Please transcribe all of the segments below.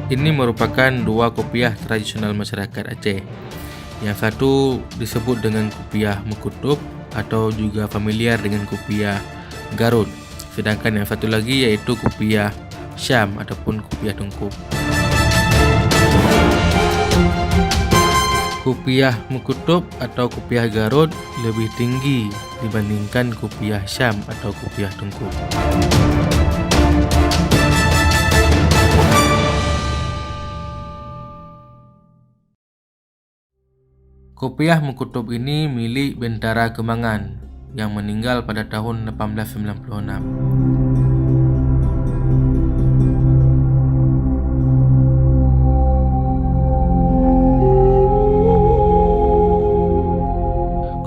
Ini merupakan dua kopiah tradisional masyarakat Aceh. Yang satu disebut dengan kopiah Mukutub atau juga familiar dengan kopiah Garut. Sedangkan yang satu lagi yaitu kopiah Syam ataupun kopiah Tungku. Kopiah Mukutub atau kopiah Garut lebih tinggi dibandingkan kopiah Syam atau kopiah Tungku. Kopiah Mukutub ini milik Bentara Kembangan yang meninggal pada tahun 1896.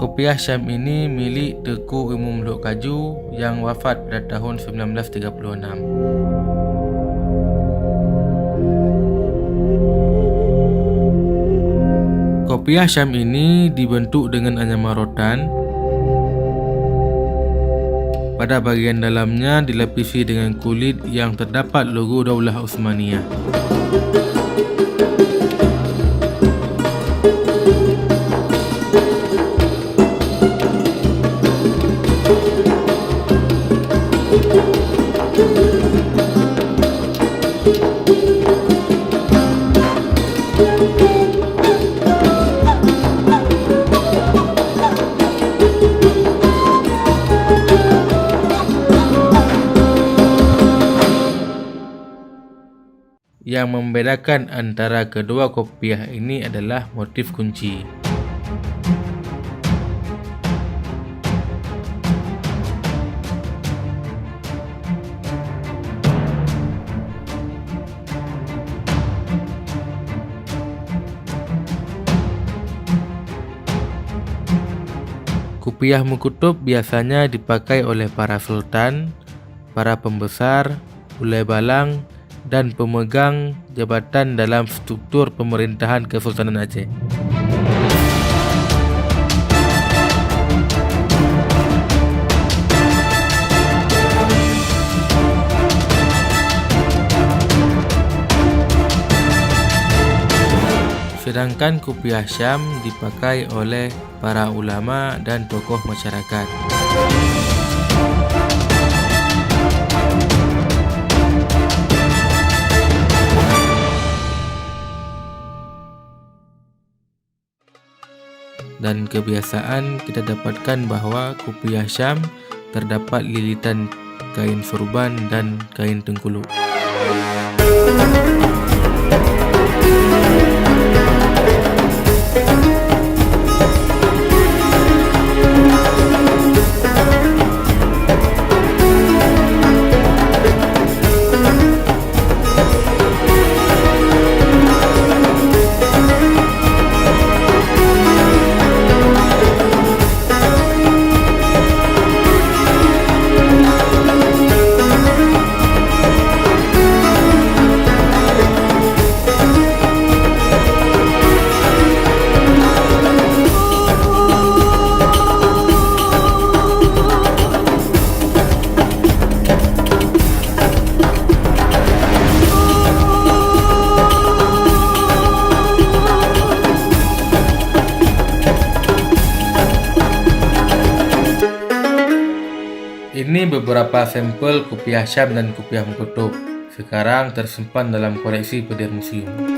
Kopiah Syam ini milik Tengku Imam Lok Kaju yang wafat pada tahun 1936. Kopiah Syam ini dibentuk dengan anyaman rotan. Pada bagian dalamnya dilapisi dengan kulit yang terdapat logo Daulah Utsmaniyah. Yang membedakan antara kedua kopiah ini adalah motif kunci. Kopiah Mukutub biasanya dipakai oleh para sultan, para pembesar, ulai balang, dan pemegang jabatan dalam struktur pemerintahan Kesultanan Aceh. Sedangkan kopiah Syam dipakai oleh para ulama dan tokoh masyarakat. Dan kebiasaan kita dapatkan bahwa kopiah Syam terdapat lilitan kain sorban dan kain tengkuluk. Ini beberapa sampel kopiah Syam dan kopiah Mukutub. Sekarang tersimpan dalam koleksi Pedir Museum.